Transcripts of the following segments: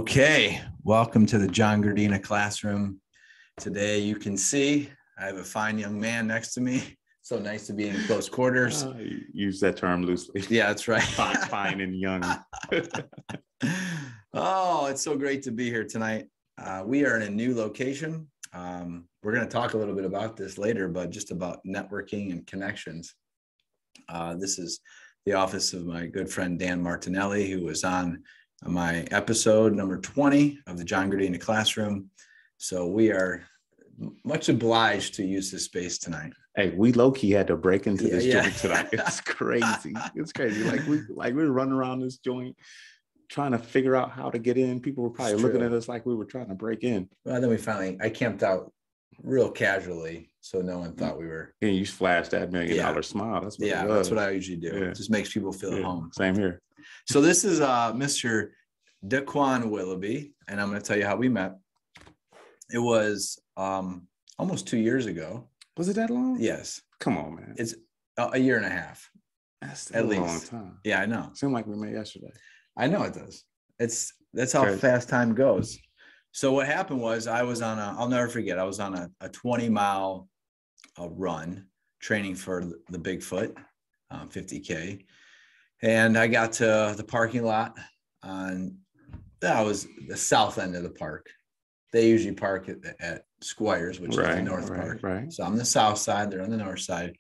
Okay, welcome to the John Gardina classroom. Today you can see I have a fine young man next to me. So nice to be in close quarters. Use that term loosely. Yeah, that's right. Fine and young. Oh, it's so great to be here tonight. We are in a new location. We're going to talk a little bit about this later, but just about networking and connections. This is the office of my good friend Dan Martinelli, who was on my episode number 20 of the John Gardina classroom. So we are much obliged to use this space tonight. Hey, we low-key had to break into this joint tonight. It's crazy. It's crazy. Like we were running around this joint trying to figure out how to get in. People were probably looking at us like we were trying to break in. Well, then I camped out real casually, so no one thought we were. And you flashed that $1 million smile. That's what it was. That's what I usually do. Yeah. It just makes people feel at home. Same here. So this is Mr. DeQuan Willoughby, and I'm going to tell you how we met. It was almost 2 years ago. Was it that long? Yes. Come on, man. It's a year and a half. That's at least a long time. Yeah, I know. Seemed like we met yesterday. I know it does. That's how fast time goes. So what happened was I'll never forget, I was on a 20-mile run training for the Bigfoot, 50K. And I got to the parking lot that was the south end of the park. They usually park at Squires, which is the north park. Right. So I'm on the south side, they're on the north side.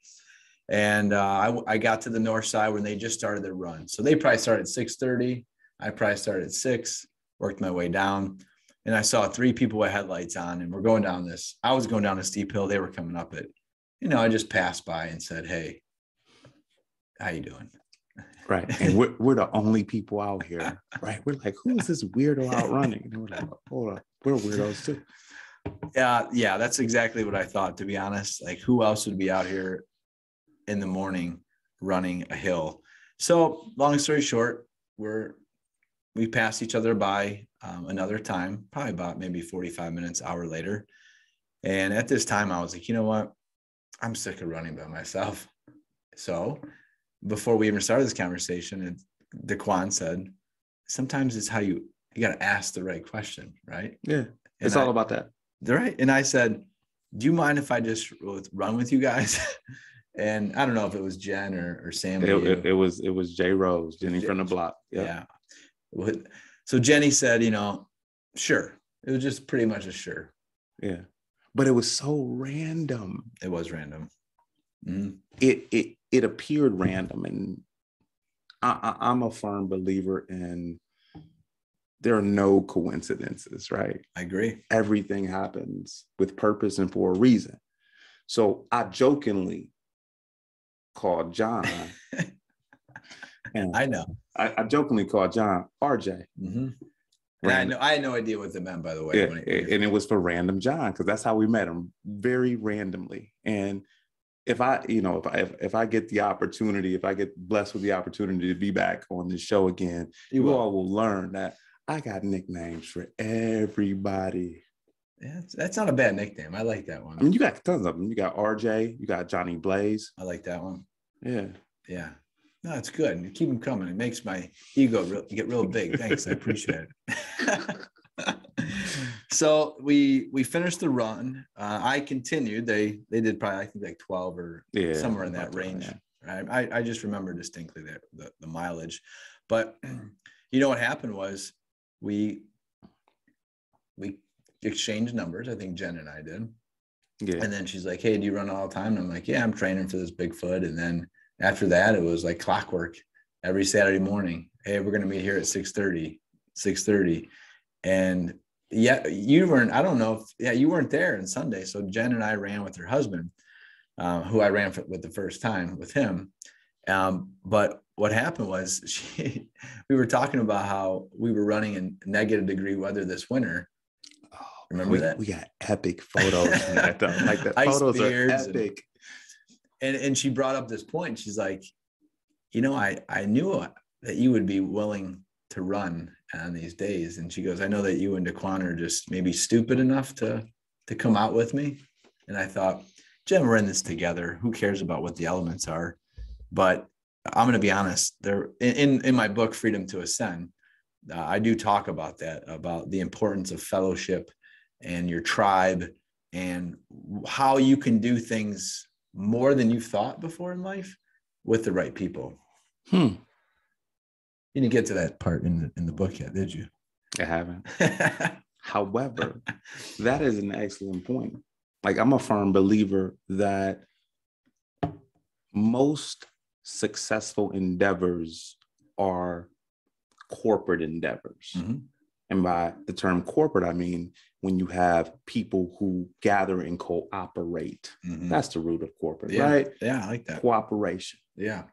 And I got to the north side when they just started their run. So they probably started at 6:30. I probably started at 6, worked my way down. And I saw 3 people with headlights on, and we're going down I was going down a steep hill. They were coming up it. I just passed by and said, "Hey, how you doing?" Right. And we're the only people out here, right? We're like, who is this weirdo out running? And we're like, hold up, we're weirdos too. Yeah, that's exactly what I thought, to be honest. Like, who else would be out here in the morning running a hill? So long story short, we passed each other by another time, probably about maybe 45 minutes, hour later. And at this time I was like, you know what? I'm sick of running by myself. So before we even started this conversation, DeQuan said, sometimes it's how you got to ask the right question, right? Yeah. It's all about that. Right. And I said, do you mind if I just run with you guys? And I don't know if it was Jen or Sam. It was J Rose, Jenny from the block. Yep. Yeah. So Jenny said, sure. It was just pretty much a sure. Yeah. But it was so random. It was random. Mm-hmm. It appeared random. And I'm a firm believer in there are no coincidences, right? I agree. Everything happens with purpose and for a reason. So I jokingly called John. And I know. I jokingly called John RJ. Mm-hmm. And I had no idea what they meant, by the way. Yeah, and it was for Random John, because that's how we met him, very randomly. And if I get the opportunity, if I get blessed with the opportunity to be back on the show again, you all will learn that I got nicknames for everybody. Yeah, that's not a bad nickname. I like that one. I mean, you got tons of them. You got RJ, you got Johnny Blaze. I like that one. Yeah. Yeah. No, it's good. And keep them coming. It makes my ego get real big. Thanks. I appreciate it. So we finished the run. I continued. They did probably, I think, like 12 or somewhere in that range. Yeah. I just remember distinctly the mileage. But what happened was we exchanged numbers. I think Jen and I did. Yeah. And then she's like, "Hey, do you run all the time?" And I'm like, "Yeah, I'm training for this Bigfoot." And then after that, it was like clockwork every Saturday morning. "Hey, we're going to meet here at 6:30. And you weren't, I don't know if, you weren't there on Sunday. So Jen and I ran with her husband, who I ran with the first time with him. But what happened was we were talking about how we were running in negative degree weather this winter. Oh, remember that? We got epic photos from that though. Like the photos are epic. And she brought up this point. She's like, I knew that you would be willing to run on these days. And she goes, I know that you and DeQuan are just maybe stupid enough to come out with me. And I thought, Jen, we're in this together. Who cares about what the elements are? But I'm going to be honest, there in my book, Freedom to Ascend, I do talk about that, about the importance of fellowship and your tribe and how you can do things more than you've thought before in life with the right people. You didn't get to that part in the book yet, did you? I haven't. However, that is an excellent point. Like, I'm a firm believer that most successful endeavors are corporate endeavors. Mm-hmm. And by the term corporate, I mean when you have people who gather and cooperate. Mm-hmm. That's the root of corporate, right? Yeah, I like that. Cooperation. Yeah.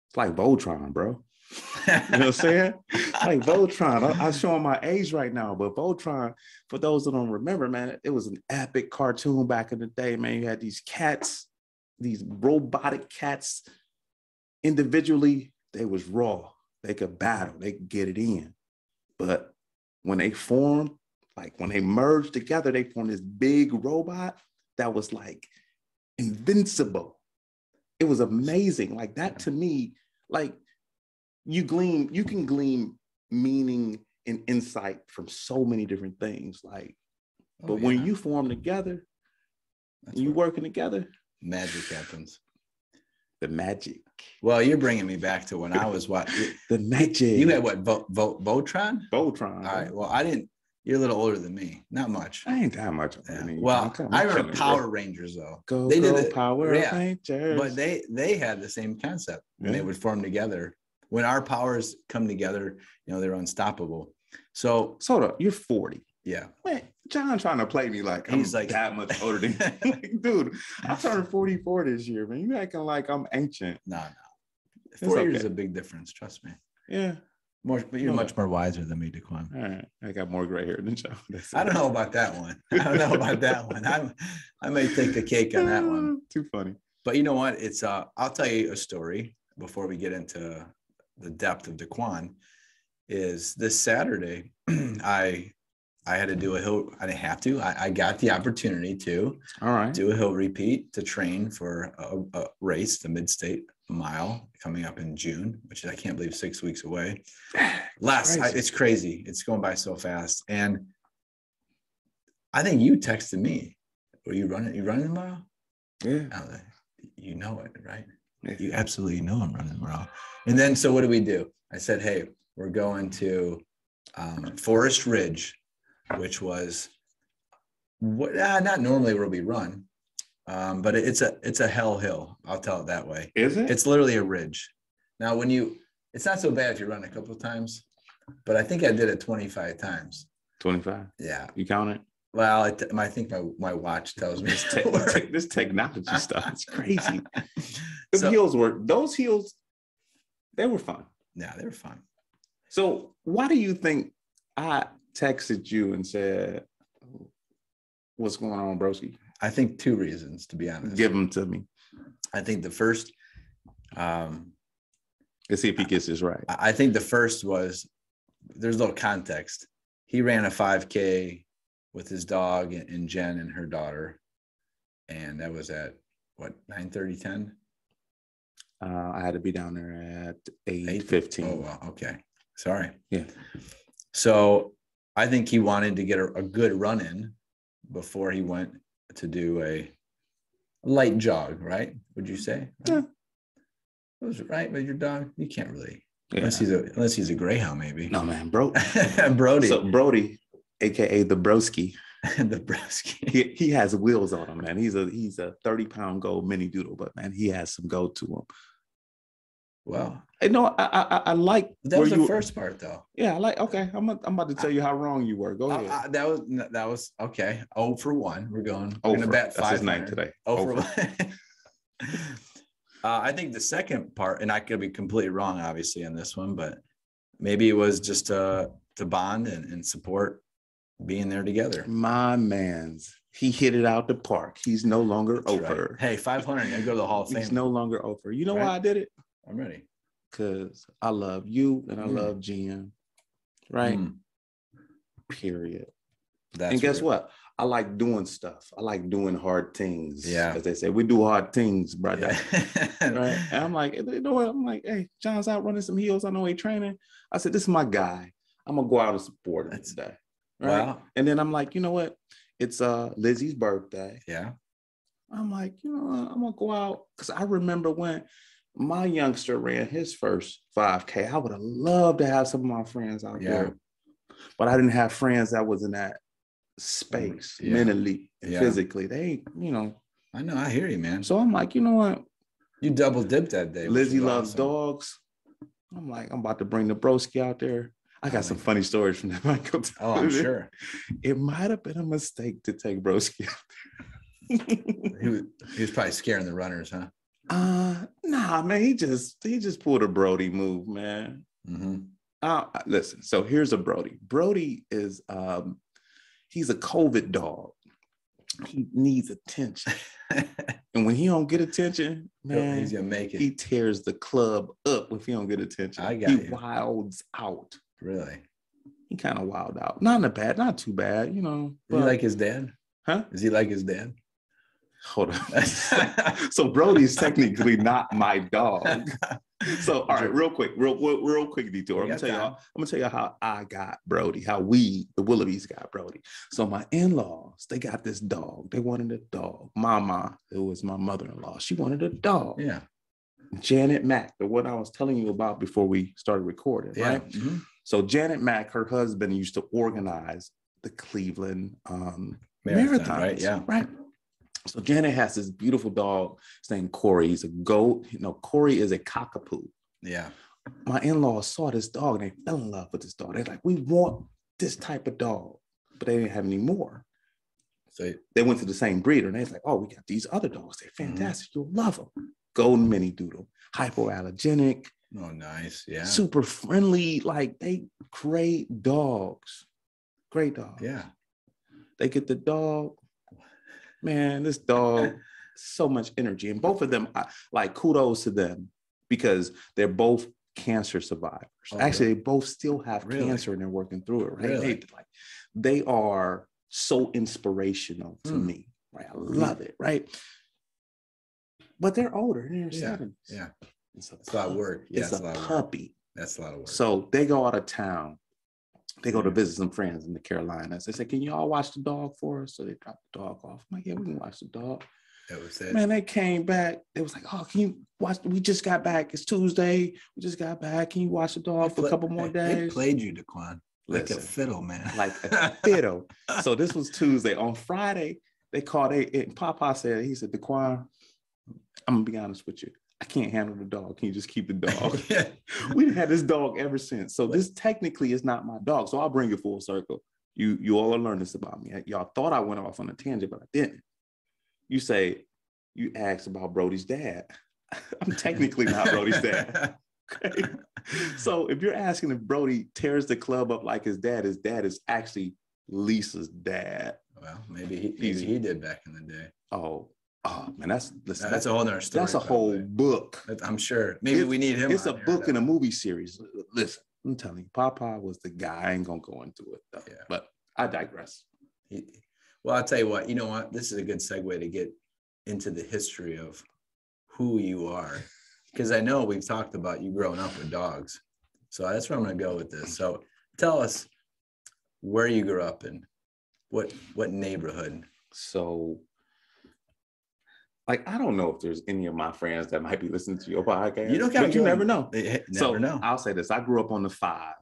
It's like Voltron, bro. You know what I'm saying? Like Voltron. I'm showing my age right now, but Voltron, for those that don't remember, man, it was an epic cartoon back in the day, man. You had these cats, these robotic cats. Individually, they was raw. They could battle. They could get it in. But when they formed, like when they merged together, they formed this big robot that was like invincible. It was amazing. Like that to me, like you can glean meaning and insight from so many different things. Like, but when you form together, and you working together, magic happens. The magic. Well, you're bringing me back to when I was what? The magic. You had what? Voltron? Voltron. All right. Well, I didn't. You're a little older than me. Not much. I ain't that much. Yeah. Well, I remember Power Rangers though. They did Power Rangers. But they had the same concept. And they would form together. When our powers come together, they're unstoppable. So hold up, you're 40. Yeah. Man, John trying to play me like he's like that much older than you. Like, dude, I turned 44 this year, man. You acting like I'm ancient. No. 4 years is a big difference, trust me. Yeah. But you're much more wiser than me, DeQuan. All right. I got more gray hair than John. I don't know about that one. I may take the cake on that one. Too funny. But you know what? It's I'll tell you a story before we get into the depth of DeQuan. Is this Saturday, I had to do a hill. I didn't have to. I got the opportunity to do a hill repeat to train for a race, the Mid-State Mile, coming up in June, which is, I can't believe, 6 weeks away. It's crazy. It's going by so fast. And I think you texted me. Were you running? You running the mile? Yeah. You know it, right? Yeah. You absolutely know I'm running the mile. And then, so what do we do? I said, hey, we're going to Forest Ridge, which was not normally where we run, but it's a hell hill. I'll tell it that way. Is it? It's literally a ridge. Now, it's not so bad if you run a couple of times, but I think I did it 25 times. 25? Yeah. You count it? Well, I think my watch tells me this technology stuff. It's crazy. The hills were, those hills, they were fun. Yeah, they were fun. So why do you think I texted you and said, what's going on, broski? I think two reasons, to be honest. Give them to me. I think the first, let's see if he gets this right. I think the first was, there's a little context. He ran a 5K with his dog and Jen and her daughter. And that was at what, 9:30, 10? I had to be down there at 8:15. Oh, wow. Okay. Sorry. Yeah. So I think he wanted to get a good run in before he went to do a light jog, right? Would you say? Yeah. Was it right with your dog? You can't really, unless he's a greyhound, maybe. No, man, bro. Brody. So Brody, aka the broski. The broski. He has wheels on him, man. He's a 30-pound gold mini doodle, but man, he has some go to him. Well, I like that was the first part, though. Yeah, I like. Okay, I'm about to tell you how wrong you were. Go ahead. That was okay. 0 for 1. We're going to bet 5. That's his name today. 0 for 1. I think the second part, and I could be completely wrong, obviously, on this one, but maybe it was just to bond and support being there together. My man's. He hit it out the park. He's no longer over. Right. Hey, 500. I go to the Hall of Fame. He's no longer over. You know why I did it? I'm ready. Because I love you and I love Jen. Right? Period. And guess what? I like doing stuff. I like doing hard things. Yeah. As they say, we do hard things, brother. Yeah. Right? And I'm like, you know what? I'm like, hey, John's out running some hills. I know he training. I said, this is my guy. I'm gonna go out and support him today. Right. Wow. And then I'm like, you know what? It's Lizzie's birthday. Yeah. I'm like, you know what? I'm gonna go out because I remember when my youngster ran his first 5K. I would have loved to have some of my friends out there, but I didn't have friends that was in that space mentally and physically. They ain't, you know. I know. I hear you, man. So I'm like, you know what? You double dipped that day. Lizzie loves dogs. I'm like, I'm about to bring the broski out there. I got some funny stories from that, Michael. Oh, I'm sure. It might have been a mistake to take broski out there. he was probably scaring the runners, huh? Nah, man. He just pulled a Brody move, man. Listen. So here's a Brody. Brody is he's a COVID dog. He needs attention. And when he don't get attention, man, he's gonna make it. He tears the club up if he don't get attention. He wilds out. Really? He kind of wild out. Not too bad, you know. Is he like his dad? Huh? Is he like his dad? Hold on. So Brody's technically not my dog. So all right, real quick detour. I'm gonna tell you how I got Brody, how we, the Willoughbys, got Brody. So my in-laws, they got this dog. They wanted a dog. Mama, who was my mother-in-law, she wanted a dog. Yeah. Janet Mack, the one I was telling you about before we started recording, right? Mm-hmm. So Janet Mack, her husband, used to organize the Cleveland marathons, right? Yeah. Right. So Janet has this beautiful dog. His name Corey. He's a goat. You know, Corey is a cockapoo. Yeah. My in-laws saw this dog and they fell in love with this dog. They're like, we want this type of dog, but they didn't have any more. So they went to the same breeder and they're like, oh, we got these other dogs. They're fantastic. You'll love them. Golden mini doodle, hypoallergenic. Oh, nice. Yeah. Super friendly. Like they great dogs. Great dogs. Yeah. They get the dog. Man, this dog, so much energy. And both of them, like, kudos to them because they're both cancer survivors. Oh, actually, they both still have cancer and they're working through it, right? Really? They are so inspirational to me, right? I love it, right? But they're older, they're in their 70s. Yeah. It's a lot of work. Yeah, it's a puppy. That's a lot of work. So they go out of town. They go to visit some friends in the Carolinas. They say, can you all watch the dog for us? So they drop the dog off. I'm like, yeah, we can watch the dog. That was it. Man, they came back. They was like, oh, can you watch? We just got back. It's Tuesday. We just got back. Can you watch the dog for a couple more days? They played you, DeQuan. Like a fiddle, man. Like a fiddle. So this was Tuesday. On Friday, they called. Papa said, he said, DeQuan, I'm going to be honest with you. I can't handle the dog. Can you just keep the dog? We've had this dog ever since. So this technically is not my dog. So I'll bring it full circle. You all are learning this about me. Y'all thought I went off on a tangent, but I didn't. You asked about Brody's dad. I'm technically not Brody's dad. Okay. So if you're asking if Brody tears the club up like his dad is actually Lisa's dad. Well, maybe he did back in the day. Oh man, that's a whole other story. That's a whole book. I'm sure. Maybe we need him. It's a book and a movie series. Listen, I'm telling you, Papa was the guy. I ain't gonna go into it though. Yeah. But I digress. Well, I'll tell you what. You know what? This is a good segue to get into the history of who you are, because I know we've talked about you growing up with dogs. So that's where I'm gonna go with this. So tell us where you grew up and what neighborhood. So. Like, I don't know if there's any of my friends that might be listening to your podcast. You never know. Never know. I'll say this. I grew up on the 5.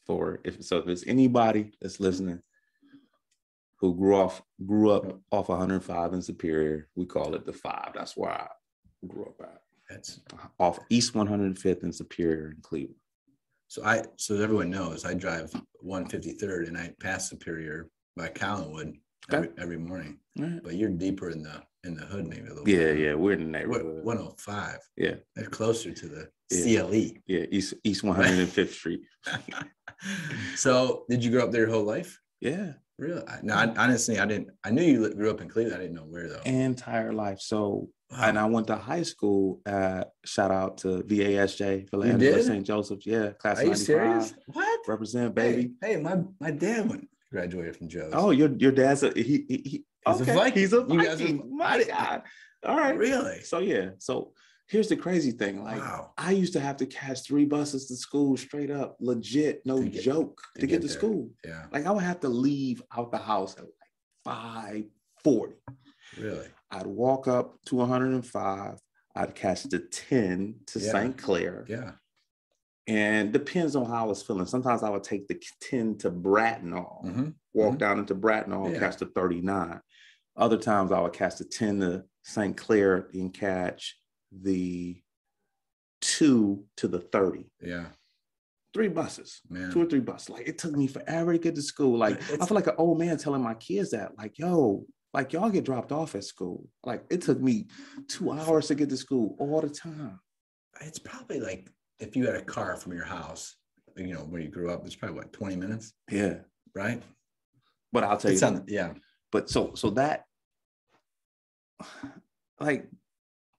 If there's anybody that's listening who grew up off 105 in Superior, we call it the 5. That's where I grew up at. That's off East 105th in Superior in Cleveland. So everyone knows, I drive 153rd and I pass Superior by Collinwood every morning. Right. But you're deeper in the hood, maybe a little bit. Yeah, we're in the neighborhood. 105. Yeah. They're closer to the CLE. Yeah, East 105th Street. So did you grow up there your whole life? Yeah. Really? No, honestly, I didn't. I knew you grew up in Cleveland. I didn't know where, though. Entire life. So, and I went to high school shout out to VASJ, Philadelphia St. Joseph's. Yeah, class of 95. Are you serious? What? Represent, baby. Hey, my dad graduated from Joe's. Oh, your dad's he's a Viking. He's a Viking. My God. All right. Really? So yeah. So here's the crazy thing. Like, wow. I used to have to catch 3 buses to school straight up, legit, no joke, to get to school. Yeah. Like, I would have to leave out the house at like 5:40. Really? I'd walk up to 105. I'd catch the 10 to St. Clair. Yeah. And depends on how I was feeling. Sometimes I would take the 10 to Bracknell, walk down into Bracknell and catch the 39. Other times I would catch the 10 to St. Clair and catch the 2 to the 30. Yeah. 3 buses, man. 2 or 3 buses. Like, it took me forever to get to school. Like, I feel like an old man telling my kids that, like, yo, like, y'all get dropped off at school. Like, it took me 2 hours to get to school all the time. It's probably like, if you had a car from your house, you know, when you grew up, it's probably what, 20 minutes? Yeah. Right. But I'll tell you. But so that, like,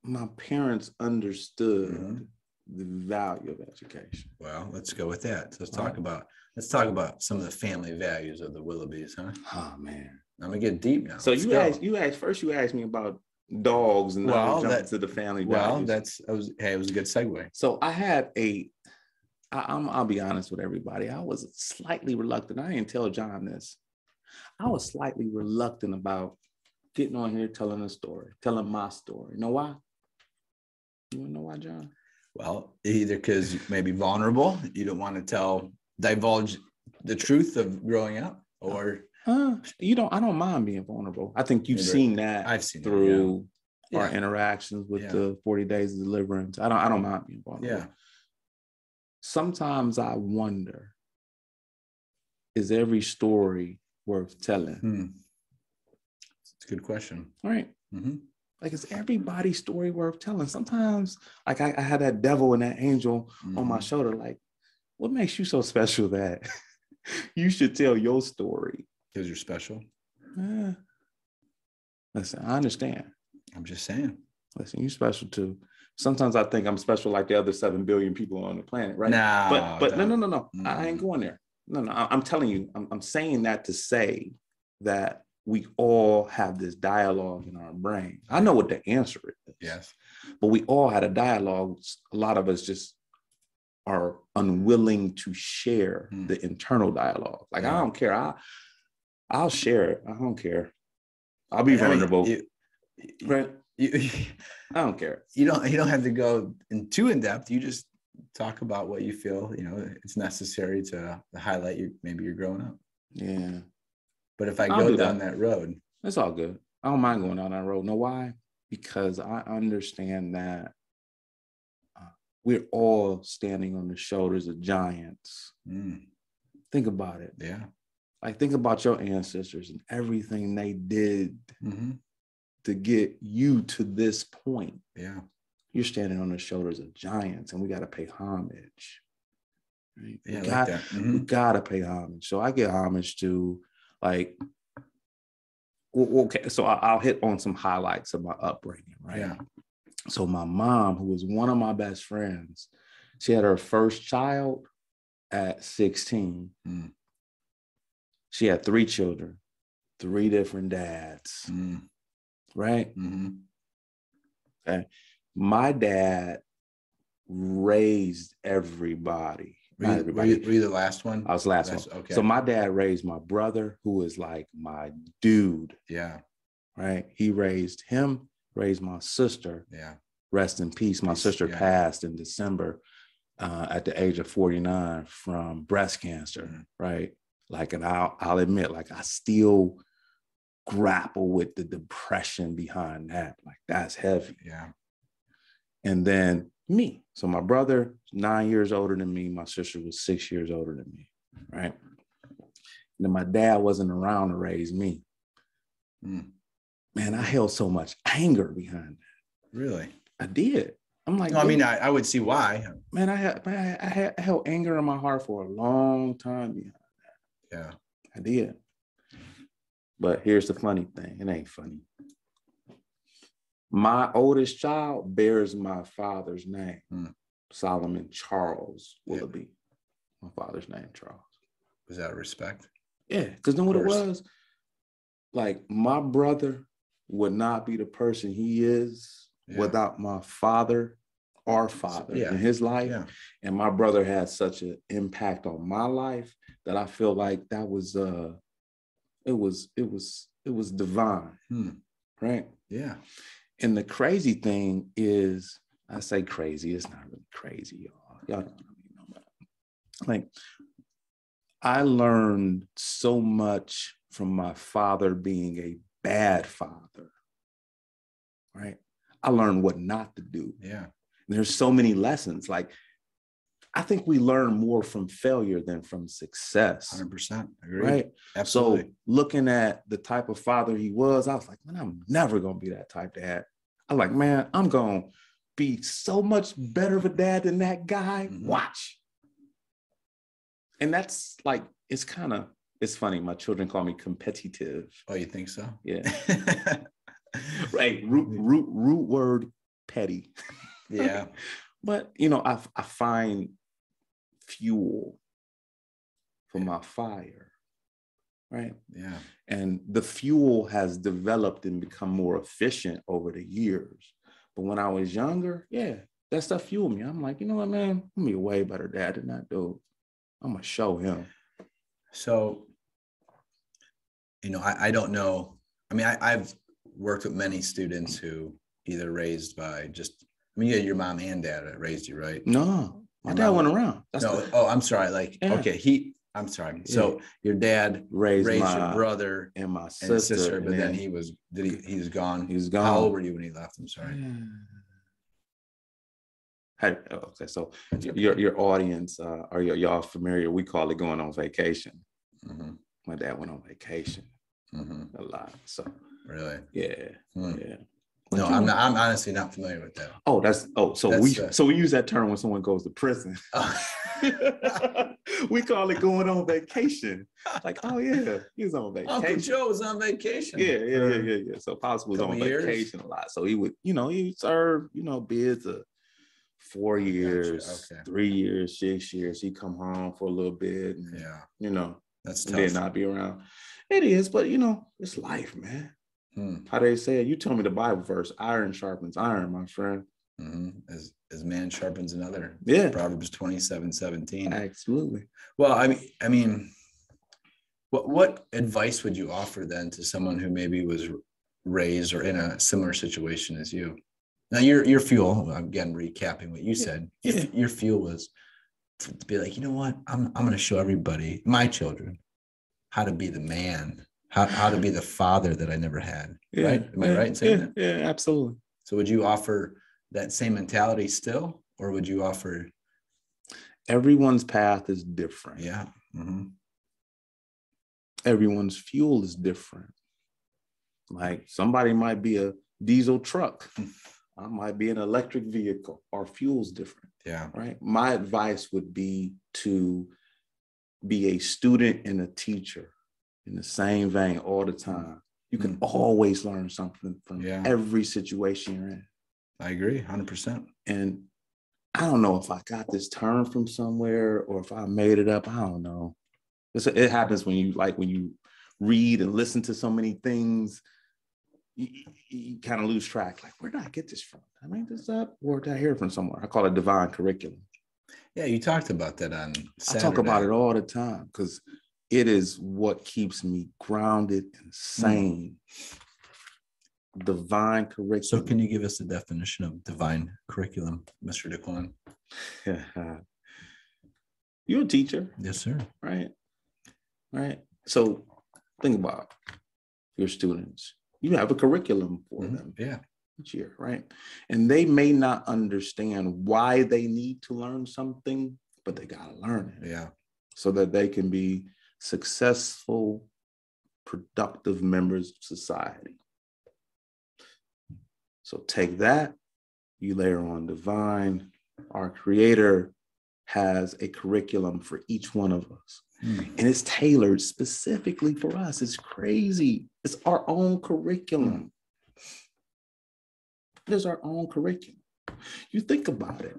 my parents understood the value of education. Well, let's go with that. So let's talk about some of the family values of the Willoughbys, huh? Oh man. I'm gonna get deep now. So you asked me about dogs, and now we jump to the family values. Well, it was a good segue. So I had I'll be honest with everybody. I was slightly reluctant. I didn't tell John this. I was slightly reluctant about getting on here telling my story. You know why? You want to know why, John? Well, either because maybe vulnerable, you don't want to divulge the truth of growing up, or I don't mind being vulnerable. I think you've seen that. I've seen through our interactions with the 40 Days of Deliverance. I don't mind being vulnerable. Yeah. Sometimes I wonder, is every story worth telling? It's a good question. Right. Like, is everybody's story worth telling? Sometimes, like, I had that devil and that angel on my shoulder. Like, what makes you so special that you should tell your story? Because you're special. Listen, I understand. I'm just saying. Listen, you're special too. Sometimes I think I'm special like the other 7 billion people on the planet, right? No, but no. I ain't going there. No. I'm telling you, I'm saying that to say that we all have this dialogue in our brain. I know what the answer is. Yes. But we all had a dialogue. A lot of us just are unwilling to share the internal dialogue. Like, I don't care. I'll share it. I don't care. I'll be vulnerable. Right? I don't care. You don't have to go too in depth. You just talk about what you feel, it's necessary to highlight maybe you're growing up. Yeah. But if I go down that road, it's all good. I don't mind going down that road. Know why? Because I understand that we're all standing on the shoulders of giants. Think about it. Yeah. Like, think about your ancestors and everything they did to get you to this point. Yeah. You're standing on the shoulders of giants, and we got to pay homage. Right? Yeah, we got to pay homage. So I get homage to, like, okay, so I'll hit on some highlights of my upbringing, right? Yeah. So my mom, who was one of my best friends, she had her first child at 16. She had 3 children, 3 different dads, right? Okay. My dad raised everybody. Were you the last one? I was the last one. Okay. So my dad raised my brother, who is like my dude. Yeah. Right. He raised my sister. Yeah. Rest in peace. My sister passed in December at the age of 49 from breast cancer. Right. Like, and I'll admit, like, I still grapple with the depression behind that. Like, that's heavy. Yeah. And then me. So my brother, 9 years older than me. My sister was 6 years older than me. Right. And then my dad wasn't around to raise me. Man, I held so much anger behind that. Really? I did. I'm like, no, I mean, I would see why. Man, I held anger in my heart for a long time behind that. Yeah. I did. But here's the funny thing. It ain't funny. My oldest child bears my father's name, Solomon Charles Willoughby. My father's name, Charles. Was that a respect? Yeah, because know what it was? Like, my brother would not be the person he is without my father, our father in his life. Yeah. And my brother had such an impact on my life that I feel like that was it was divine. Right? Yeah. And the crazy thing is, I say crazy, it's not really crazy, y'all. Y'all don't know about it. Like, I learned so much from my father being a bad father. Right? I learned what not to do. Yeah. And there's so many lessons. Like, I think we learn more from failure than from success. 100%. Agree. Right? Absolutely. So looking at the type of father he was, I was like, man, I'm never going to be that type of dad. I'm like, man, I'm going to be so much better of a dad than that guy. Watch. And that's like, it's funny. My children call me competitive. Oh, you think so? Yeah. Right. Root word petty. Yeah. But, you know, I find fuel for my fire. Right. Yeah. And the fuel has developed and become more efficient over the years. But when I was younger, that stuff fueled me. I'm like, you know what, man, I'm gonna be a way better dad than that dude. I'm gonna show him. So, you know, I don't know. I mean, I've worked with many students who either raised by you had your mom and dad that raised you, right? No, my dad went around. I'm sorry. Like, okay, I'm sorry. So your dad raised your brother and my sister, but then he was gone. He was gone. How old were you when he left? I'm sorry. Hey, okay, so your audience, are y'all familiar? We call it going on vacation. My dad went on vacation a lot. So really, yeah. But no, I'm honestly not familiar with that. So we use that term when someone goes to prison. We call it going on vacation. Like, oh yeah, he was on vacation. Uncle Joe was on vacation. Yeah. So Pops was on vacation a lot. So he would, he would serve, bids of 4 years, 3 years, 6 years. He'd come home for a little bit. And, that's tough. Then not be around. It is, but it's life, man. How they say it? You tell me the Bible verse: iron sharpens iron, my friend. As man sharpens another. Yeah. Proverbs 27:17. Absolutely. Well, I mean, what advice would you offer then to someone who maybe was raised or in a similar situation as you? Now, your fuel, again, recapping what you said, your fuel was to be like, you know what? I'm going to show everybody, my children, how to be the man, how to be the father that I never had. Right? Am I right in saying that? Yeah, absolutely. So would you offer that same mentality still, or would you offer? Everyone's path is different. Yeah. Everyone's fuel is different. Like, somebody might be a diesel truck. I might be an electric vehicle. Our fuel's different. Yeah. Right. My advice would be to be a student and a teacher in the same vein all the time. You can always learn something from every situation you're in. I agree, 100%. And I don't know if I got this term from somewhere or if I made it up. I don't know. It happens when you read and listen to so many things, you kind of lose track. Like, where did I get this from? Did I make this up, or did I hear it from somewhere? I call it divine curriculum. Yeah, you talked about that on Saturday. I talk about it all the time because it is what keeps me grounded and sane. Divine curriculum. So can you give us the definition of divine curriculum, Mr. DeQuan? You're a teacher. Yes, sir. Right. So think about your students. You have a curriculum for them each year, right? And they may not understand why they need to learn something, but they got to learn it. Yeah. So that they can be successful, productive members of society. So take that, you layer on divine. Our Creator has a curriculum for each one of us. And it's tailored specifically for us. It's crazy. It's our own curriculum. It is our own curriculum. You think about it.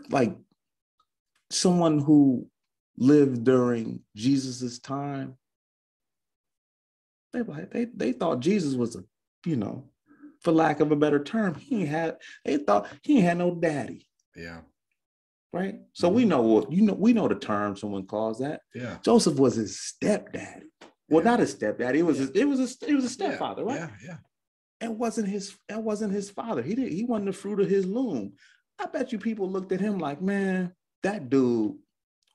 Like, someone who lived during Jesus's time, they thought Jesus was a for lack of a better term, they thought he ain't had no daddy. Yeah. Right. So we know what, we know the term someone calls that. Yeah. Joseph was his stepdaddy. Well, not his stepdaddy. It was a stepfather, right? Yeah. Yeah. It wasn't his father. He wasn't the fruit of his loom. I bet you people looked at him like, man, that dude,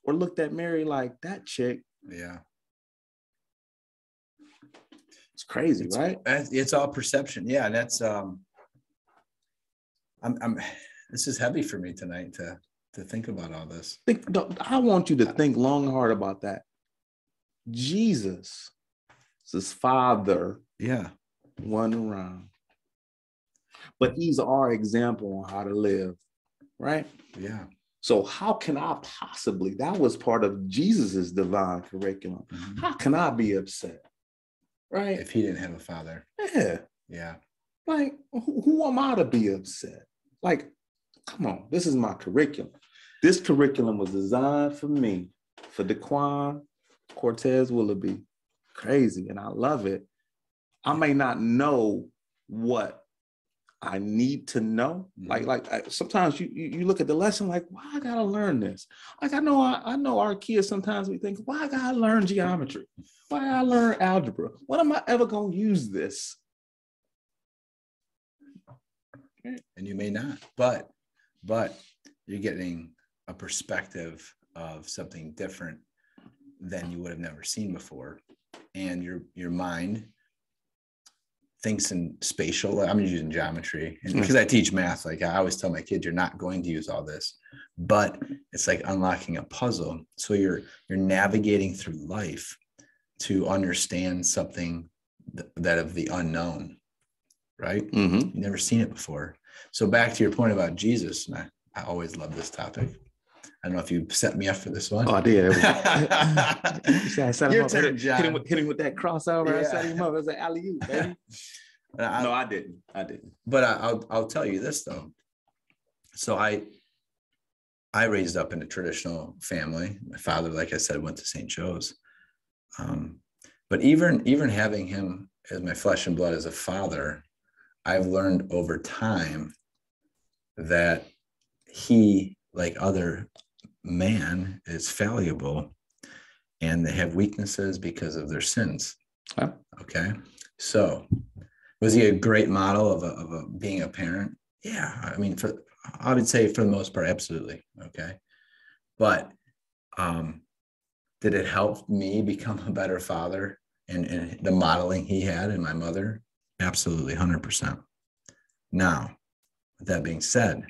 or looked at Mary like that chick. Yeah. It's crazy, right? It's all perception. Yeah. That's this is heavy for me tonight to think about all this. I want you to think long and hard about that. Jesus, his father, wasn't around, but he's our example on how to live, right? Yeah. So how can I possibly? That was part of Jesus's divine curriculum. Mm-hmm. How can I be upset, right? If he didn't have a father. Yeah. Yeah. Like, who am I to be upset? Like, come on, this is my curriculum. This curriculum was designed for me, for DeQuan Willoughby. Crazy, and I love it. I may not know what I need to know. Like sometimes you look at the lesson like, why I gotta learn this? Like I know our kids sometimes we think, why I gotta learn geometry? Why I learn algebra? When am I ever gonna use this? And you may not, but you're getting a perspective of something different than you would have never seen before. And your mind thinks in spatial. I'm using geometry, and because I teach math, like I always tell my kids, you're not going to use all this, but it's like unlocking a puzzle. So you're navigating through life to understand something that of the unknown, right? Mm-hmm. You've never seen it before. So back to your point about Jesus, and I always love this topic. I don't know if you set me up for this one. Oh, I did. Your turn, John. Hit him with that crossover. Yeah. I set him up. I was like, alley-oop, baby. No, I didn't. But I'll tell you this though. So I raised up in a traditional family. My father, like I said, went to St. Joe's. But even having him as my flesh and blood as a father, I've learned over time that he, like other man, is fallible and they have weaknesses because of their sins. Huh? Okay. So was he a great model of being a parent? Yeah. I mean, I would say for the most part, absolutely. Okay. But did it help me become a better father and the modeling he had in my mother? Absolutely, 100%. Now, with that being said,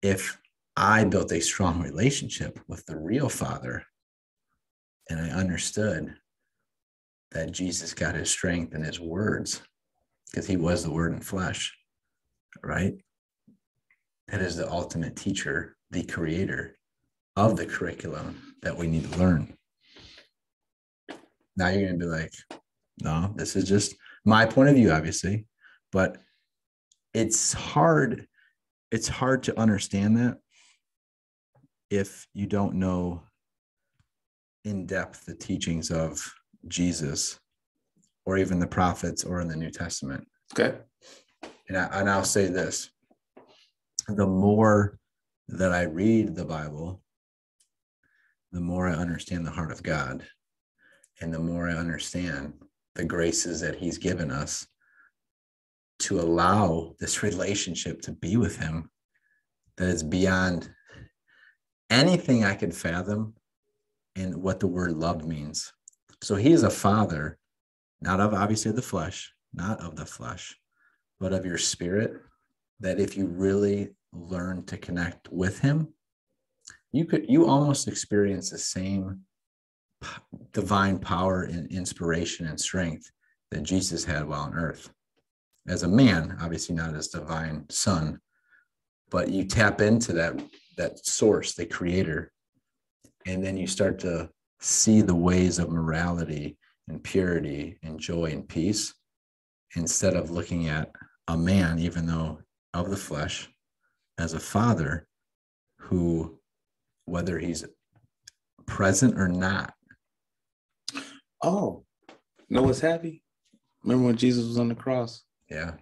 if I built a strong relationship with the real father and I understood that Jesus got his strength in his words because he was the word in flesh, right? That is the ultimate teacher, the creator of the curriculum that we need to learn. Now you're going to be like, no, this is just my point of view, obviously, but it's hard to understand that if you don't know in depth the teachings of Jesus or even the prophets or in the New Testament. Okay. And I'll say this, the more that I read the Bible, the more I understand the heart of God and the more I understand the graces that he's given us to allow this relationship to be with him that is beyond anything I could fathom and what the word love means. So he is a father, not of obviously the flesh, not of the flesh, but of your spirit, that if you really learn to connect with him, you almost experience the same divine power and inspiration and strength that Jesus had while on earth. As a man, obviously not as divine son, but you tap into that source, the creator, and then you start to see the ways of morality and purity and joy and peace instead of looking at a man, even though of the flesh, as a father who, whether he's present or not. Oh, know what's happy? Remember when Jesus was on the cross Yeah.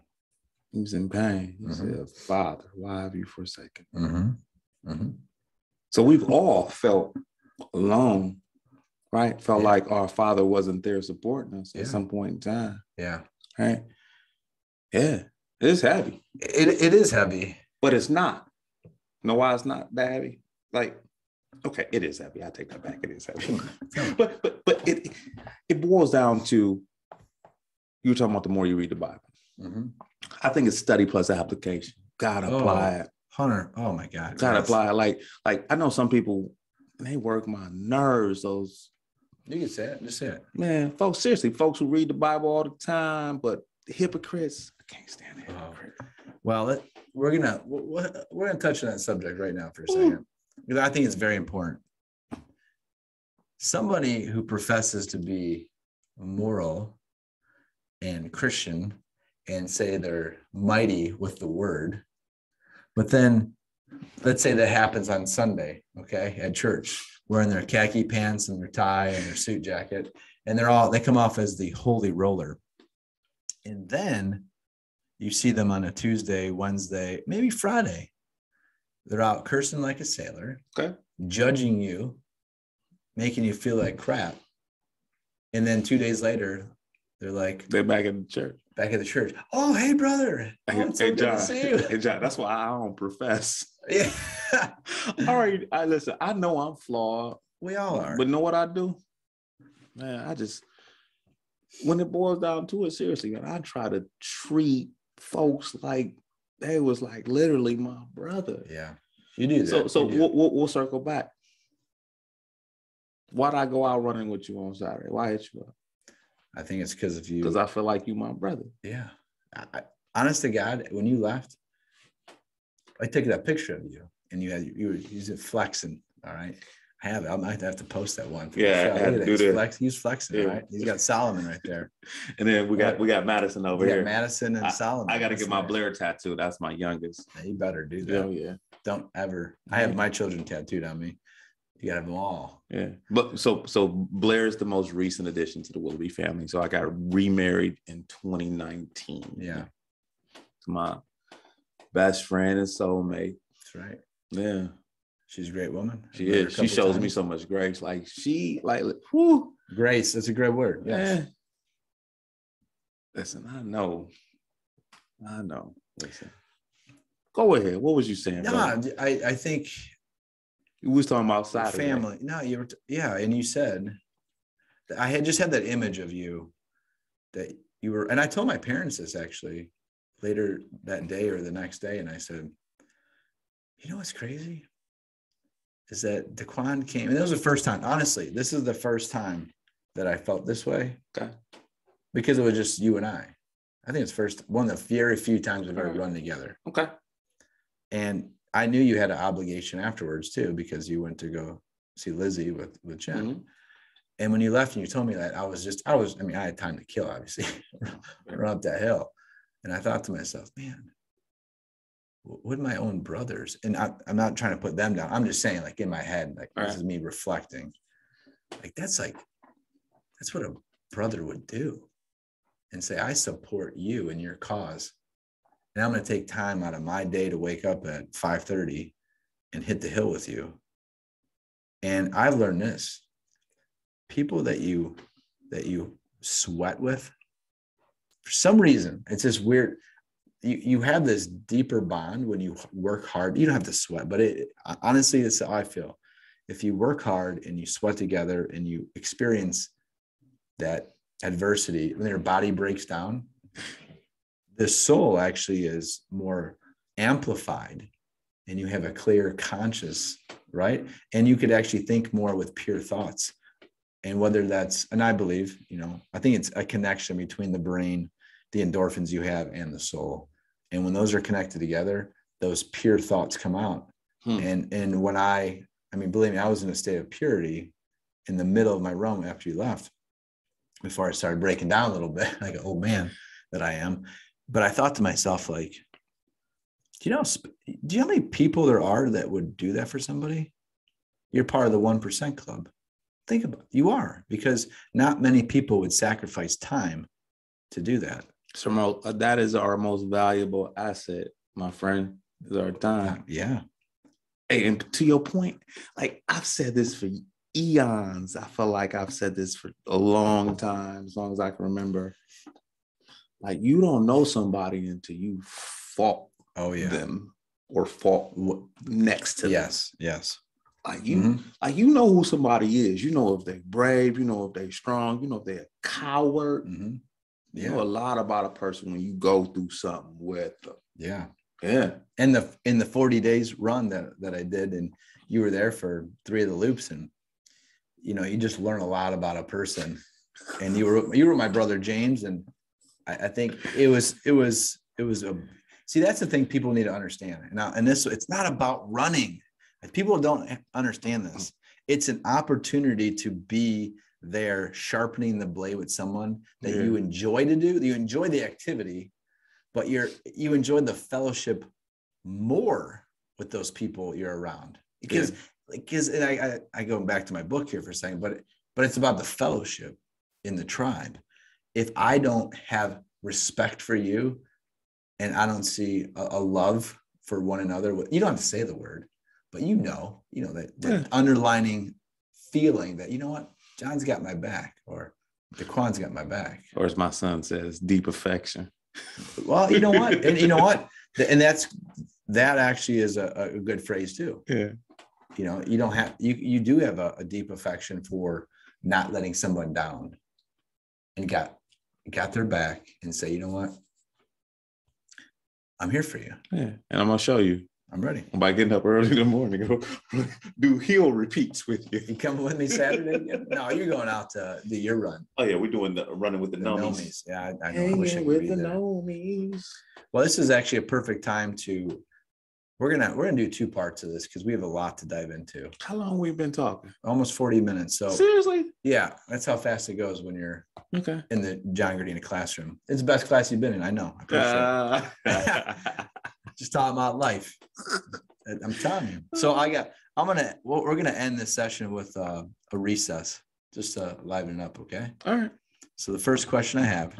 He was in pain. He said, Father, why have you forsaken me? So we've all felt alone, right? Felt like our Father wasn't there supporting us at some point in time. Yeah. Right? Yeah. It's heavy. It is heavy. But it's not. You know why it's not that heavy? Like, okay, it is heavy. I take that back. It is heavy. but it boils down to, you were talking about the more you read the Bible. I think it's study plus application. Gotta apply it. Hunter, oh my God. Gotta apply it. Like I know some people, they work my nerves, those. You can say it. Just say it. Man, folks, seriously, folks who read the Bible all the time, but hypocrites, I can't stand it. Well, we're gonna touch on that subject right now for a second, because I think it's very important. Somebody who professes to be moral and Christian and say they're mighty with the word, but then let's say that happens on Sunday, okay, at church, wearing their khaki pants and their tie and their suit jacket, and they come off as the holy roller. And then you see them on a Tuesday, Wednesday, maybe Friday. They're out cursing like a sailor, judging you, making you feel like crap. And then 2 days later, they're back at the church. Back at the church. Oh, hey, brother. It's so good to see you. Hey, John, that's why I don't profess. Yeah. All right. Listen, I know I'm flawed. We all are. But know what I do? Man, when it boils down to it, seriously, man, I try to treat folks like they was like literally my brother. Yeah. You do that. So we'll circle back. Why'd I go out running with you on Saturday? Why hit you up? I think it's because of you. Because I feel like you my brother. Yeah. Honest to God, when you left, I took that picture of you and you were flexing. All right. I have it. I might have to post that one. Yeah. I had to do that. He's flexing, right? He's got Solomon right there. And then we got Madison over here. Madison and Solomon. I got to get my Blair tattoo. That's my youngest. Yeah, you better do that. Yeah. Don't ever. I have my children tattooed on me. You got to have them all. Yeah. But so Blair is the most recent addition to the Willoughby family. So I got remarried in 2019. Yeah. To my best friend and soulmate. That's right. Yeah. She's a great woman. She is. She shows me so much grace. Whew. Grace. That's a great word. Yes. Yeah. Listen, I know. Listen. Go ahead. What was you saying? No, I think we was talking about Saturday. Family. No, you were. And you said I had just had that image of you that you were, and I told my parents this actually later that day or the next day, and I said, you know what's crazy is that DeQuan came, and it was the first time. Honestly, this is the first time that I felt this way. Okay. Because it was just you and I. I think it's one of the very few times we've ever run together. Okay. And I knew you had an obligation afterwards too, because you went to go see Lizzie with Jen. Mm-hmm. And when you left and you told me that, I had time to kill, obviously, run up that hill. And I thought to myself, man, would my own brothers, and I'm not trying to put them down. I'm just saying, like, in my head, like, this is me reflecting. Like, that's what a brother would do, and say, I support you and your cause. And I'm going to take time out of my day to wake up at 5:30 and hit the hill with you. And I've learned this. People that you sweat with, for some reason, it's just weird. You have this deeper bond when you work hard. You don't have to sweat, but honestly, that's how I feel. If you work hard and you sweat together and you experience that adversity, when your body breaks down, the soul actually is more amplified and you have a clear conscious, right? And you could actually think more with pure thoughts. And whether that's, and I believe, I think it's a connection between the brain, the endorphins you have, and the soul. And when those are connected together, those pure thoughts come out. And when believe me, I was in a state of purity in the middle of my run after you left, before I started breaking down a little bit, like an old man that I am. But I thought to myself, like, do you know how many people there are that would do that for somebody? You're part of the 1% club. Think about it. You are, because not many people would sacrifice time to do that. So that is our most valuable asset, my friend, is our time. Yeah. Hey, and to your point, like I've said this for eons. I feel like I've said this for a long time, as long as I can remember. Like you don't know somebody until you fought them or fought next to them. Yes. Like you know who somebody is. You know if they're brave. You know if they're strong. You know if they're a coward. Mm-hmm. Yeah. You know a lot about a person when you go through something with them. Yeah. Yeah. And in the 40 days run that I did, and you were there for 3 of the loops, and you know, you just learn a lot about a person. And you were my brother James, and I think it was see, that's the thing people need to understand. And this, it's not about running. People don't understand this. It's an opportunity to be there sharpening the blade with someone that you enjoy to do. You enjoy the activity, but you enjoy the fellowship more with those people you're around. Because and I go back to my book here for a second, but it's about the fellowship in the tribe. If I don't have respect for you and I don't see a love for one another, you don't have to say the word, but you know that underlining feeling that, you know what, John's got my back, or DeQuan's got my back. Or as my son says, deep affection. Well, you know what? And you know what? And that actually is a good phrase too. Yeah. You know, you do have a deep affection for not letting someone down, and got their back and say, you know what? I'm here for you. Yeah. And I'm going to show you. I'm ready. By getting up early in the morning, go do heel repeats with you. You coming with me Saturday? No, you're going out to do your run. Oh yeah, we're doing the running with the nomies. Yeah, I know. I wish I could be there. Nomies. Well, this is actually a perfect time to. We're gonna do 2 parts of this because we have a lot to dive into. How long have we been talking? Almost 40 minutes. So seriously? Yeah, that's how fast it goes when you're in the John Gardina classroom. It's the best class you've been in. I know. I appreciate it. Just talking about life. I'm telling you. So we're gonna end this session with a recess, just to liven it up. Okay. All right. So the first question I have.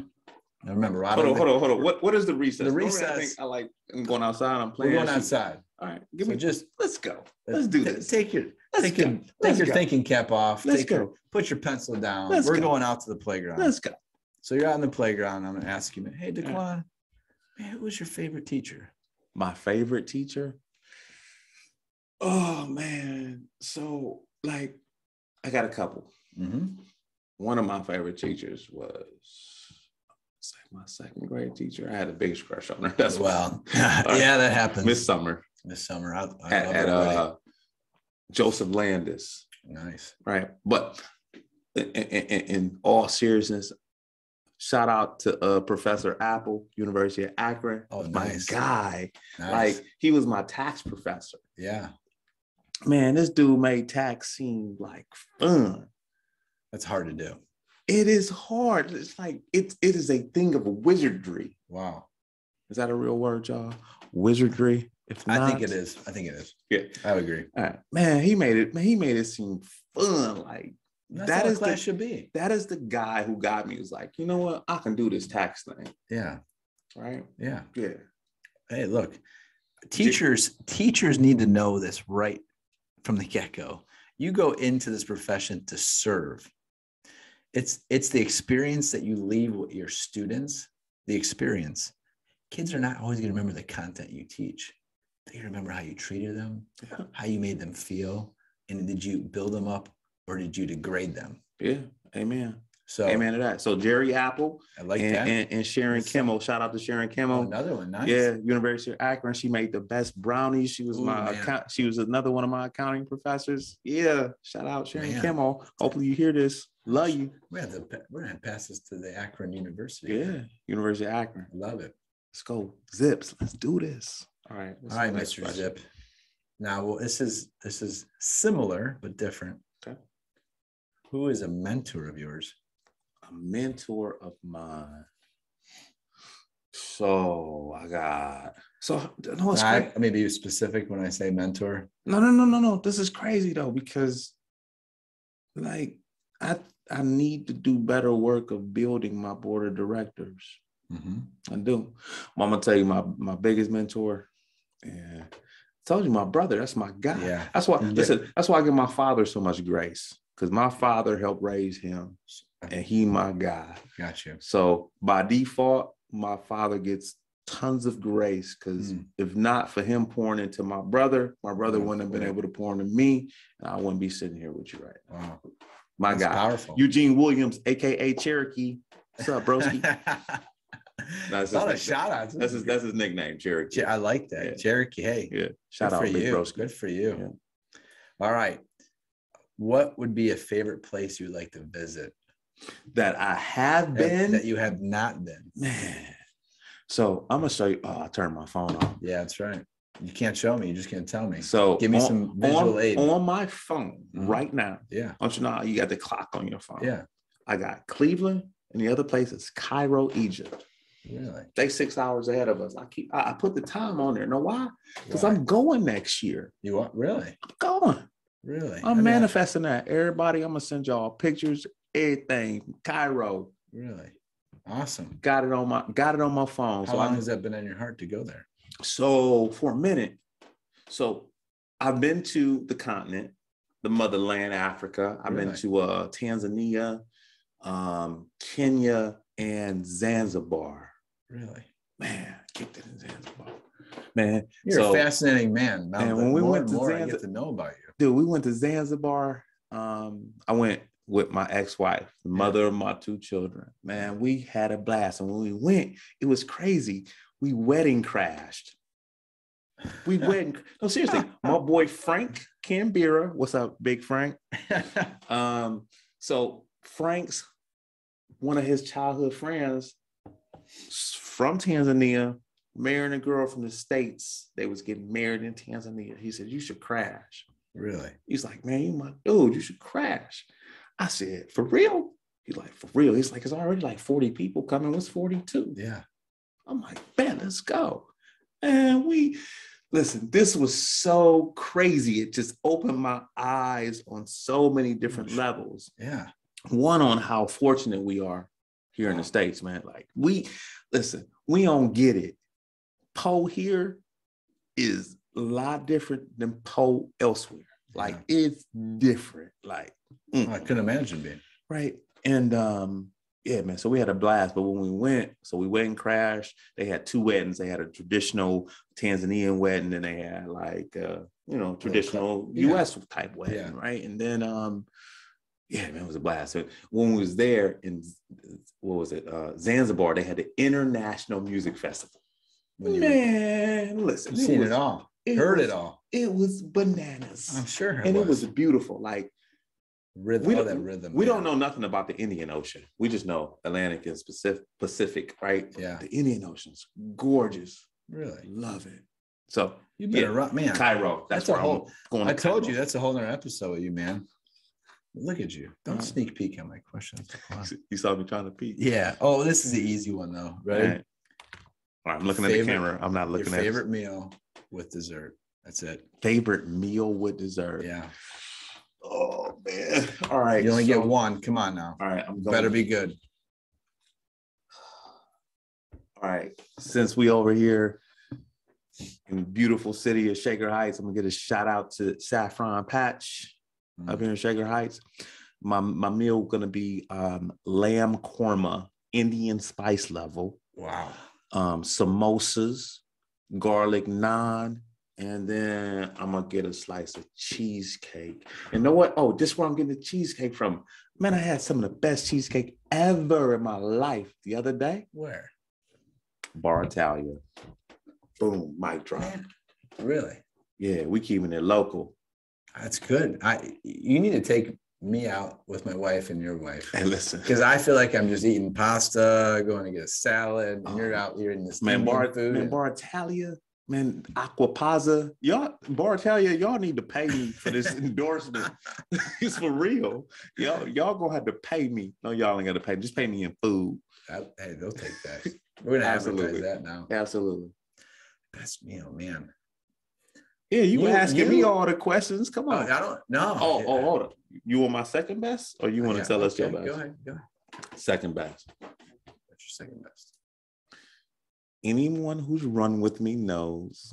Now remember, hold on. What is the recess? The recess. I'm going outside. I'm playing. We're going outside. All right. Let's go. Let's do this. Take your thinking cap off. Put your pencil down. We're going out to the playground. Let's go. So you're out in the playground. I'm going to ask you, hey, DeQuan, man, who was your favorite teacher? My favorite teacher? Oh, man. So, I got a couple. Mm-hmm. One of my favorite teachers was my second grade teacher. I had a big crush on her. That's yeah, that happens. Miss Summer. I at Joseph Landis. Nice. Right. But in all seriousness, shout out to Professor Apple, University of Akron. Oh, nice. My guy. Nice. He was my tax professor. Yeah. Man, this dude made tax seem like fun. That's hard to do. It is hard. It's like it is a thing of wizardry. Wow. Is that a real word, y'all? Wizardry? If not, I think it is. Yeah, I would agree. All right. Man, he made it seem fun. Like that is class should be. That is the guy who got me. He was like, you know what? I can do this tax thing. Yeah. Right? Yeah. Yeah. Hey, look, teachers need to know this right from the get-go. You go into this profession to serve. It's the experience that you leave with your students, the experience. Kids are not always going to remember the content you teach. They remember how you treated them, how you made them feel, and did you build them up or did you degrade them? Yeah, amen. So amen to that. So Jerry Apple, I like that, and Sharon Kimmel. Shout out to Sharon Kimmel. Another one, nice. Yeah, University of Akron. She made the best brownies. She was she was another one of my accounting professors. Yeah, shout out Sharon Kimmel. Hopefully you hear this. Love you. We're gonna pass this to the Akron University. Yeah, University of Akron. I love it. Let's go, Zips. Let's do this. All right, Mr. Question. Zip. Now, this is similar but different. Okay. Who is a mentor of yours? A mentor of mine. So I got. I may be specific when I say mentor. No. This is crazy though, because I need to do better work of building my board of directors. I do. I'm gonna tell you my biggest mentor. And I told you, my brother, that's my guy. Yeah. That's why, listen, that's why I give my father so much grace, because my father helped raise him and he my guy. Got you. So by default, my father gets tons of grace, because if not for him pouring into my brother wouldn't have been able to pour into me, and I wouldn't be sitting here with you right now. Wow. My That's guy. Powerful. Eugene Williams, aka Cherokee. What's up, broski? That's a lot of shout outs. That's his nickname, Cherokee. I like that. Yeah. Cherokee. Hey. Yeah. Shout out, big broski. Good for you. Yeah. All right. What would be a favorite place you would like to visit? That I have been? That you have not been. Man. So I'm gonna show you. Oh, I turned my phone off. Yeah, that's right. You can't show me. You're just gonna tell me. So give me some visual aid on my phone right now. Yeah. Don't you know you got the clock on your phone? Yeah. I got Cleveland, and the other place is Cairo, Egypt. Really? They 6 hours ahead of us. I put the time on there. Know why? Because I'm going next year. You are? Really? I'm going. Really? I'm manifesting that. Everybody, I'm gonna send y'all pictures, everything. Cairo. Really? Awesome. Got it on my phone. How long has that been in your heart to go there? So for a minute. So I've been to the continent, the motherland, Africa. I've been to Tanzania, Kenya, and Zanzibar. Really? Man, I kicked it in Zanzibar. Man, you're a fascinating man. Now, and when we went to Zanzibar, I get to know about you. Dude, we went to Zanzibar. I went with my ex-wife, the mother of my 2 children. Man, we had a blast. And when we went, it was crazy. We wedding crashed. No, seriously, my boy Frank Canberra. What's up, Big Frank? So Frank's one of his childhood friends from Tanzania, marrying a girl from the States. They was getting married in Tanzania. He said, you should crash. Really? He's like, man, you my dude, you should crash. I said, for real? He's like, for real? He's like, it's already like 40 people coming. What's 42? Yeah. I'm like, man, let's go. And listen, this was so crazy. It just opened my eyes on so many different levels. Yeah. One, on how fortunate we are here in the States, man. Like we don't get it. Poe here is a lot different than Poe elsewhere. Like it's different. Like I couldn't imagine being. Right. And yeah, man. So we had a blast. But when we went, we went and crashed. They had 2 weddings. They had a traditional Tanzanian wedding, and they had like traditional US type wedding, right? And then yeah, man, it was a blast. So when we was there in Zanzibar, they had the International Music Festival. Man, listen, you've seen it all. Heard it all. It was bananas. I'm sure it was beautiful. Like rhythm. We don't know nothing about the Indian Ocean. We just know Atlantic and Pacific, right? Yeah. The Indian Ocean's gorgeous. Really? Love it. So you've been around, man. Cairo. That's a whole going. I told you that's a whole other episode with you, man. Look at you. Don't sneak peek at my questions. You saw me trying to peek. Yeah. Oh, this is the easy one though, right? All right. I'm looking at the camera. I'm not looking at your favorite meal with dessert. That's it. Favorite meal with dessert. Yeah. Oh man. All right. You only get one. Come on now. All right. Better be good. All right. Since we over here in the beautiful city of Shaker Heights, I'm gonna get a shout out to Saffron Patch up here in Shaker Heights. My meal gonna be lamb korma, Indian spice level. Wow. Samosas, garlic naan, and then I'm gonna get a slice of cheesecake. And you know what? Oh, this is where I'm getting the cheesecake from. Man, I had some of the best cheesecake ever in my life the other day. Where? Bar Italia. Boom, mic drop. Really? Yeah, we keeping it local. That's good. You need to take me out with my wife and your wife. And listen, because I feel like I'm just eating pasta, going to get a salad, and you're out here in this food. Bar Italia, man, Aquapazza, y'all, Bar Italia, y'all need to pay me for this endorsement. It's for real. Y'all gonna have to pay me. No, y'all ain't got to pay. Just pay me in food. Hey, they'll take that. We're gonna advertise that now. Absolutely. Best meal, man. Yeah, you asking me all the questions. Come on. I don't know. Oh, hold on. You want my second best, or you want to tell us your best? Go ahead. Second best. What's your second best? anyone who's run with me knows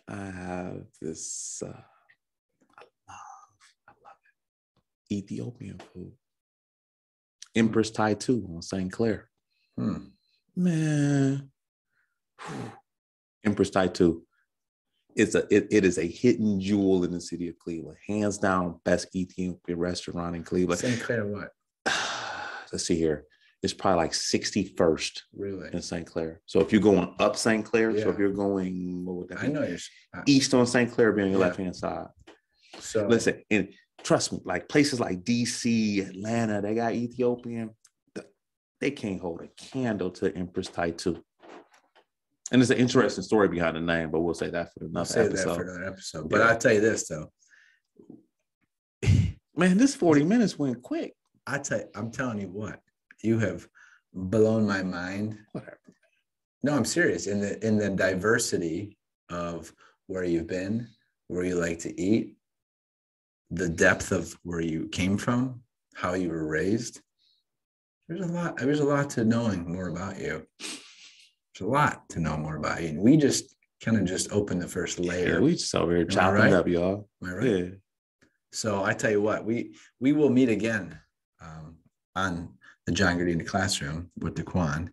I have this, I love it. Ethiopian food. Empress Thai 2 on St. Clair. Man. Empress Thai 2. It is a hidden jewel in the city of Cleveland. Hands down, best Ethiopian restaurant in Cleveland. St. Clair what? Let's see here. It's probably like 61st really in St. Clair. So if you're going up St. Clair, so if you're going, what would that be? I know you're east on St. Clair, be on your left-hand side. So listen, and trust me, like places like DC, Atlanta, they got Ethiopian. They can't hold a candle to Empress Thai 2. And there's an interesting story behind the name, but we'll say that for another episode. But I'll tell you this though. Man, this 40 minutes went quick. I'm telling you what, you have blown my mind. Whatever. No, I'm serious. In the diversity of where you've been, where you like to eat, the depth of where you came from, how you were raised. There's a lot to knowing more about you. There's a lot to know more about you. And we just kind of just opened the first layer. Yeah, we just over here chopping up, y'all. Am I right? Yeah. So I tell you what, we will meet again on the John Gardina classroom with DeQuan.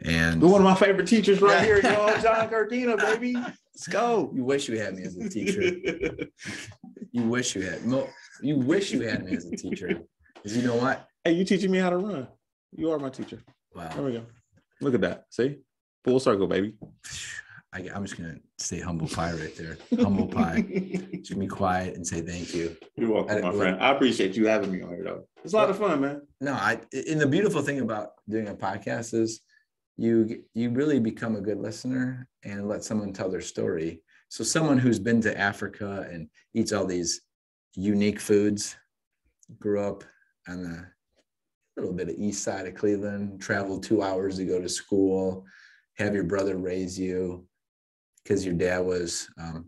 And one of my favorite teachers right here, y'all. John Gardina, baby. Let's go. You wish you had me as a teacher. You wish you had me as a teacher. Because you know what? Hey, you teaching me how to run. You are my teacher. Wow. There we go. Look at that. See? Full circle, baby. I'm just going to say humble pie right there. Humble pie. Just be quiet and say thank you. You're welcome, my friend. I appreciate you having me on here, though. It's a lot of fun, man. No, and the beautiful thing about doing a podcast is you really become a good listener and let someone tell their story. So someone who's been to Africa and eats all these unique foods, grew up on the little bit of east side of Cleveland, traveled 2 hours to go to school, have your brother raise you because your dad was,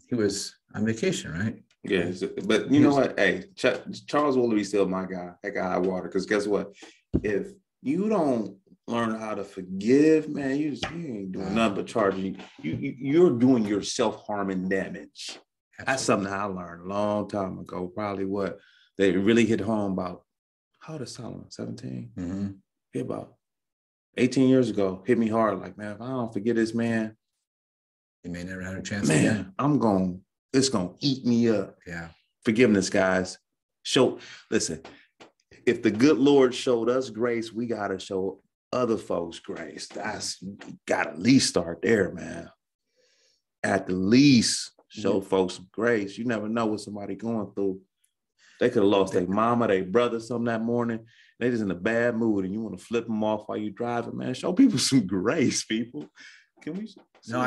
he was on vacation, right? Yeah, but you know what? Hey, Charles Willoughby still my guy. That guy high water. Because guess what? If you don't learn how to forgive, man, you ain't doing nothing but charging. You're doing yourself harm and damage. Absolutely. That's something I learned a long time ago. Probably what they really hit home about. How old is Solomon? 17? Mm-hmm. Hit about 18 years ago. Hit me hard. Like, man, if I don't forget this man, he may never have a chance again. It's gonna eat me up. Yeah. Forgiveness, guys. Listen, if the good Lord showed us grace, we gotta show other folks grace. Gotta at least start there, man. At the least show folks some grace. You never know what somebody going through. They could have lost their mama, their brother, something that morning. They just in a bad mood, and you want to flip them off while you're driving, man. Show people some grace, people. Can we? No.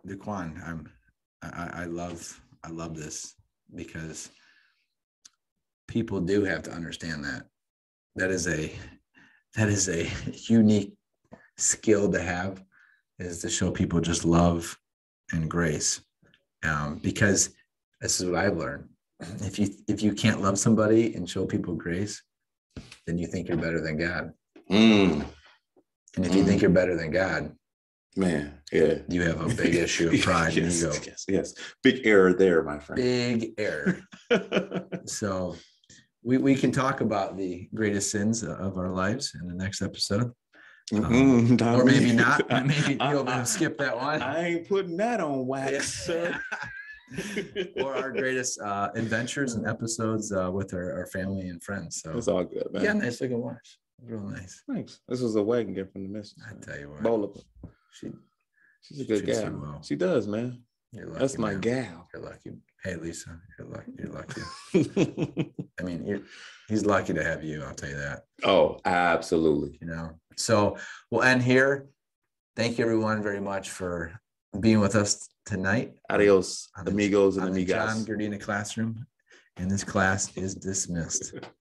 DeQuan, I love this because people do have to understand that. That is a unique skill to have, is to show people just love and grace. Because this is what I've learned. If you can't love somebody and show people grace, then you think you're better than God. And if you think you're better than God, man, yeah, you have a big issue of pride and ego. Yes. Big error there, my friend. Big error. So we can talk about the greatest sins of our lives in the next episode. Or maybe not. Maybe you'll skip that one. I ain't putting that on wax, sir. Or our greatest adventures and episodes with our family and friends. So it's all good, man. Yeah, nice looking watch. Real nice. Thanks. This was a wedding gift from the missus. I tell you what. Bowl she's a good gal. Well. She does, man. You're lucky, that's my man. Gal. You're lucky. Hey, Lisa, you're lucky. I mean, he's lucky to have you. I'll tell you that. Oh, absolutely. So we'll end here. Thank you, everyone, very much for being with us tonight. Adios, amigos and amigas. John Gardina classroom. And this class is dismissed.